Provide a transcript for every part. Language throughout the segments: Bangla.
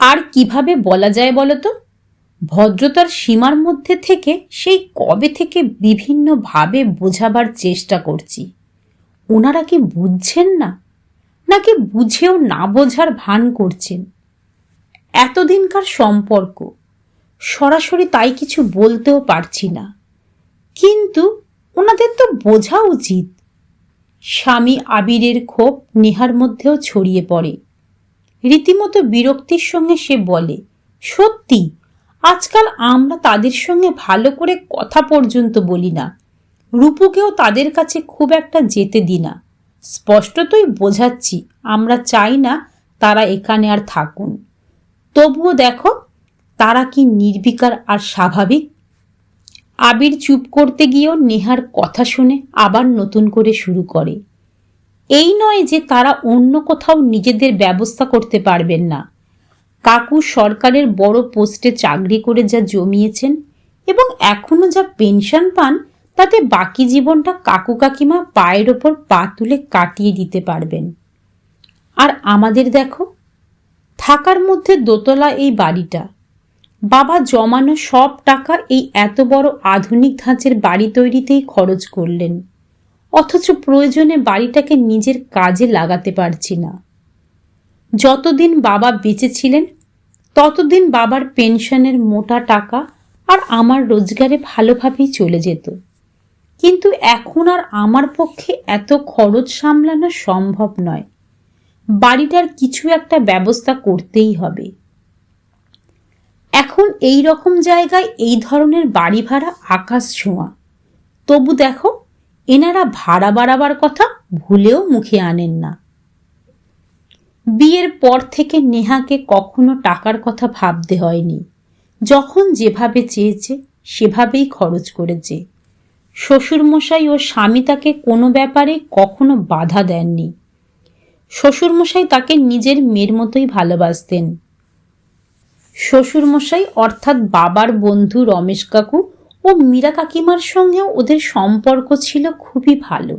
আর কিভাবে বলা যায় বলতো? ভদ্রতার সীমার মধ্যে থেকে সেই কবে থেকে বিভিন্নভাবে বোঝাবার চেষ্টা করছি। ওনারা কি বুঝছেন না, নাকি বুঝেও না বোঝার ভান করছেন? এতদিনকার সম্পর্ক, সরাসরি তাই কিছু বলতেও পারছি না, কিন্তু ওনাদের তো বোঝা উচিত। স্বামী আবিরের ক্ষোভ নেহার মধ্যেও ছড়িয়ে পড়ে। রীতিমতো বিরক্তির সঙ্গে সে বলে, সত্যি আজকাল আমরা তাদের সঙ্গে ভালো করে কথা পর্যন্ত বলি না। রূপুকেও তাদের কাছে খুব একটা যেতে দিই না। স্পষ্টতই বোঝাচ্ছি আমরা চাই না তারা এখানে আর থাকুন। তবুও দেখো তারা কি নির্বিকার আর স্বাভাবিক। আবির চুপ করতে গিয়েও নেহার কথা শুনে আবার নতুন করে শুরু করে। এই নয় যে তারা অন্য কোথাও নিজেদের ব্যবস্থা করতে পারবেন না। কাকু সরকারের বড় পোস্টে চাকরি করে যা জমিয়েছেন এবং এখনো যা পেনশন পান, তাতে বাকি জীবনটা কাকু কাকিমা পায়ের ওপর পা তুলে কাটিয়ে দিতে পারবেন। আর আমাদের দেখো, থাকার মধ্যে দোতলা এই বাড়িটা, বাবা জমানো সব টাকা এই এত বড় আধুনিক ধাঁচের বাড়ি তৈরিতেই খরচ করলেন, অথচ প্রয়োজনে বাড়িটাকে নিজের কাজে লাগাতে পারছি না। যতদিন বাবা বেঁচে ছিলেন ততদিন বাবার পেনশনের মোটা টাকা আর আমার রোজগারে ভালোভাবেই চলে যেত, কিন্তু এখন আর আমার পক্ষে এত খরচ সামলানো সম্ভব নয়। বাড়িটার কিছু একটা ব্যবস্থা করতেই হবে। এখন এই রকম জায়গায় এই ধরনের বাড়ি ভাড়া আকাশ ছোঁয়া। তবু দেখো, এনারা ভাড়া বাড়াবার কথা ভুলেও মুখে আনেন না। বিয়ের পর থেকে নেহাকে কখনো টাকার কথা ভাবতে হয়নি। যখন যেভাবে চেয়েছে সেভাবেই খরচ করেছে। শ্বশুরমশাই ও স্বামী তাকে কোনো ব্যাপারে কখনো বাধা দেননি। শ্বশুরমশাই তাকে নিজের মেয়ের মতোই ভালোবাসতেন। শ্বশুরমশাই অর্থাৎ বাবার বন্ধু রমেশ কাকু ও মীরা কাকিমার সঙ্গেও ওদের সম্পর্ক ছিল খুবই ভালো।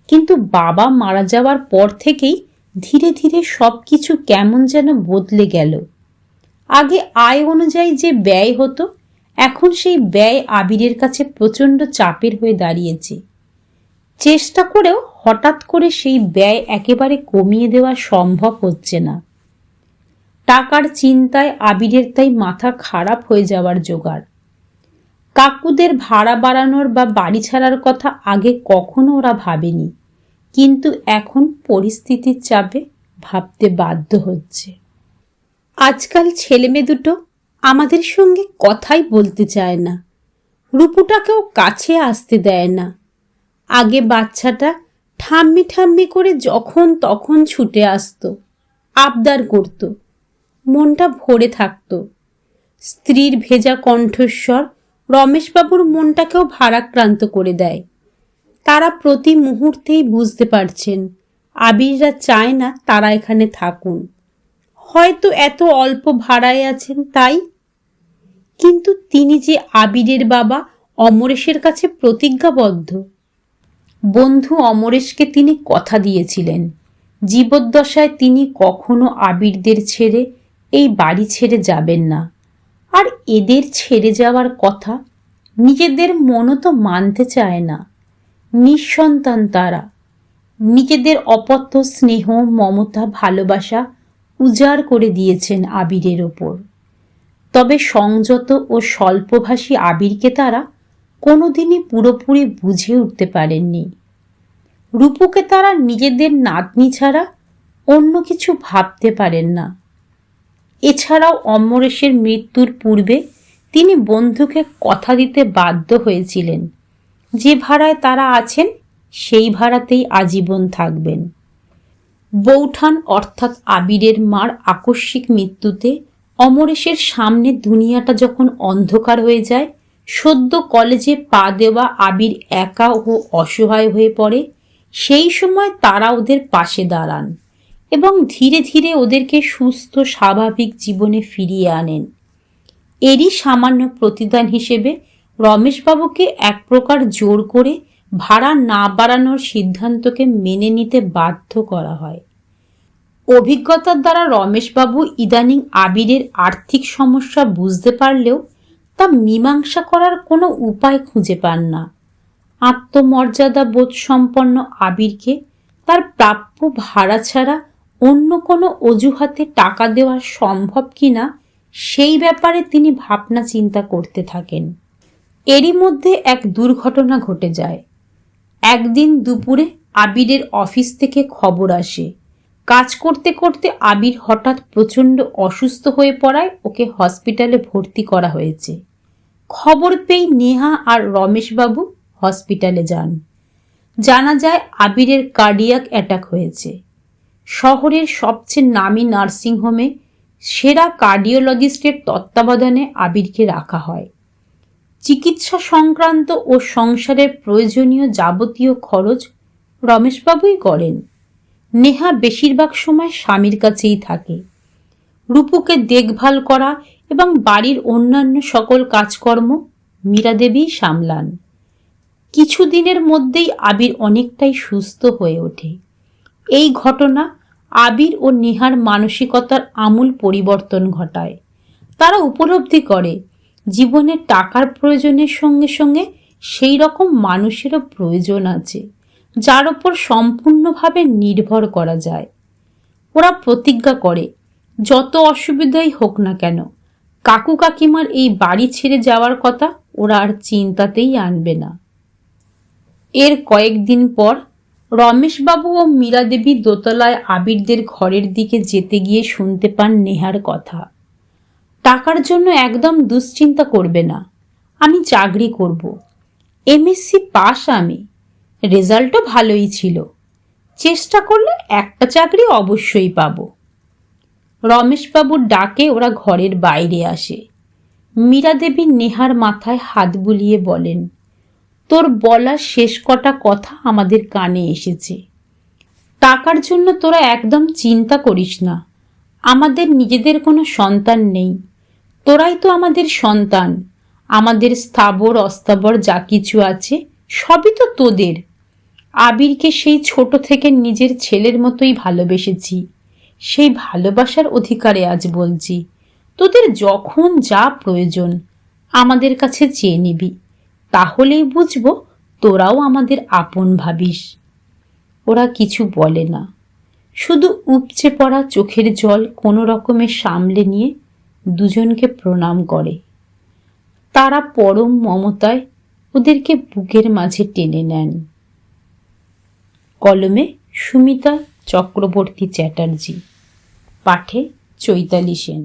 কিন্তু বাবা মারা যাওয়ার পর থেকেই ধীরে ধীরে সব কিছু কেমন যেন বদলে গেল। আগে আয় অনুযায়ী যে ব্যয় হতো, এখন সেই ব্যয় আবিরের কাছে প্রচণ্ড চাপের হয়ে দাঁড়িয়েছে। চেষ্টা করেও হঠাৎ করে সেই ব্যয় একেবারে কমিয়ে দেওয়া সম্ভব হচ্ছে না। টাকার চিন্তায় আবিরের তাই মাথা খারাপ হয়ে যাওয়ার জোগাড়। কাকুদের ভাড়া বাড়ানোর বা বাড়ি ছাড়ার কথা আগে কখনো ওরা ভাবেনি, কিন্তু এখন পরিস্থিতির চাপে ভাবতে বাধ্য হচ্ছে। আজকাল ছেলেমেয়ে দুটো আমাদের সঙ্গে কথাই বলতে চায় না। রূপুটাকেও কাছে আসতে দেয় না। আগে বাচ্চাটা ঠাম্মি ঠাম্মি করে যখন তখন ছুটে আসতো, আবদার করত, মনটা ভরে থাকতো। স্ত্রীর ভেজা কণ্ঠস্বর রমেশবাবুর মনটাকেও ভারাক্রান্ত করে দেয়। তারা প্রতি মুহূর্তেই বুঝতে পারছেন আবিররা চায় না তারা এখানে থাকুন। হয়তো এত অল্প ভাড়ায় আছেন তাই। কিন্তু তিনি যে আবিরের বাবা অমরেশের কাছে প্রতিজ্ঞাবদ্ধ। বন্ধু অমরেশকে তিনি কথা দিয়েছিলেন, জীবদ্দশায় তিনি কখনো আবিরদের ছেড়ে এই বাড়ি ছেড়ে যাবেন না। আর এদের ছেড়ে যাওয়ার কথা নিজেদের মনও তো মানতে চায় না। নিঃসন্তান তারা, নিজেদের অপত্য স্নেহ মমতা ভালোবাসা উজাড় করে দিয়েছেন আবিরের ওপর। তবে সংযত ও স্বল্পভাষী আবিরকে তারা কোনোদিনই পুরোপুরি বুঝে উঠতে পারেননি। রূপুকে তারা নিজেদের নাতনি ছাড়া অন্য কিছু ভাবতে পারেন না। এছাড়াও অমরেশের মৃত্যুর পূর্বে তিনি বন্ধুকে কথা দিতে বাধ্য হয়েছিলেন, যে ভাড়ায় তারা আছেন সেই ভাড়াতেই আজীবন থাকবেন। বৌঠান অর্থাৎ আবিরের মার আকস্মিক মৃত্যুতে অমরেশের সামনে দুনিয়াটা যখন অন্ধকার হয়ে যায়, সদ্য কলেজে পা দেওয়া আবির একা ও অসহায় হয়ে পড়ে, সেই সময় তারা ওদের পাশে দাঁড়ান এবং ধীরে ধীরে ওদেরকে সুস্থ স্বাভাবিক জীবনে ফিরিয়ে আনেন। এরই সামান্য প্রতিদান হিসেবে রমেশবাবুকে এক প্রকার জোর করে ভাড়া না বাড়ানোর সিদ্ধান্তকে মেনে নিতে বাধ্য করা হয়। অভিজ্ঞতার দ্বারা রমেশবাবু ইদানিং আবিরের আর্থিক সমস্যা বুঝতে পারলেও তা মীমাংসা করার কোনো উপায় খুঁজে পান না। আত্মমর্যাদা বোধ সম্পন্ন আবিরকে তার প্রাপ্য ভাড়া ছাড়া অন্য কোনো অজুহাতে টাকা দেওয়া সম্ভব কিনা সেই ব্যাপারে তিনি ভাবনা চিন্তা করতে থাকেন। এরই মধ্যে এক দুর্ঘটনা ঘটে যায়। একদিন দুপুরে আবিরের অফিস থেকে খবর আসে, কাজ করতে করতে আবির হঠাৎ প্রচণ্ড অসুস্থ হয়ে পড়ায় ওকে হসপিটালে ভর্তি করা হয়েছে। খবর পেয়ে নেহা আর রমেশবাবু হসপিটালে যান। জানা যায় আবিরের কার্ডিয়াক অ্যাটাক হয়েছে। শহরের সবচেয়ে নামী নার্সিংহোমে সেরা কার্ডিওলজিস্টের তত্ত্বাবধানে আবিরকে রাখা হয়। চিকিৎসা সংক্রান্ত ও সংসারের প্রয়োজনীয় যাবতীয় খরচ রমেশবাবুই করেন। নেহা বেশিরভাগ সময় স্বামীর কাছেই থাকে। রূপুকে দেখভাল করা এবং বাড়ির অন্যান্য সকল কাজকর্ম মীরা দেবী সামলান। কিছুদিনের মধ্যেই আবির অনেকটাই সুস্থ হয়ে ওঠে। এই ঘটনা আবির ও নেহার মানসিকতার আমূল পরিবর্তন ঘটায়। তারা উপলব্ধি করে জীবনে টাকার প্রয়োজনের সঙ্গে সঙ্গে সেই রকম মানুষেরও প্রয়োজন আছে যার ওপর সম্পূর্ণভাবে নির্ভর করা যায়। ওরা প্রতিজ্ঞা করে যত অসুবিধাই হোক না কেন কাকু কাকিমার এই বাড়ি ছেড়ে যাওয়ার কথা ওরা আর চিন্তাতেই আনবে না। এর কয়েকদিন পর রমেশবাবু ও মীরা দেবী দোতলায় আবিরদের ঘরের দিকে যেতে গিয়ে শুনতে পান নেহার কথা। টাকার জন্য একদম দুশ্চিন্তা করবে না, আমি চাকরি করব। এমএসসি পাস আমি, রেজাল্টও ভালোই ছিল, চেষ্টা করলে একটা চাকরি অবশ্যই পাব। রমেশবাবুর ডাকে ওরা ঘরের বাইরে আসে। মীরা দেবী নেহার মাথায় হাত বুলিয়ে বলেন, তোর বলা শেষ কটা কথা আমাদের কানে এসেছে। টাকার জন্য তোরা একদম চিন্তা করিস না, আমাদের নিজেদের কোনো সন্তান নেই, তোরাই তো আমাদের সন্তান। আমাদের স্থাবর অস্থাবর যা কিছু আছে সবই তো তোদের। আবিরকে সেই ছোট থেকে নিজের ছেলের মতোই ভালোবেসেছি, সেই ভালোবাসার অধিকারে আজ বলছি, তোদের যখন যা প্রয়োজন আমাদের কাছে চেয়ে নিবি, তাহলেই বুঝবো তোরাও আমাদের আপন ভাবিস। ওরা কিছু বলে না, শুধু উপচে পড়া চোখের জল কোনো রকমে সামলে নিয়ে দুজনকে প্রণাম করে। তারা পরম মমতায় ওদেরকে বুকের মাঝে টেনে নেন। কলমে সুমিতা চক্রবর্তী চ্যাটার্জি, পাঠে চৈতালি সেন।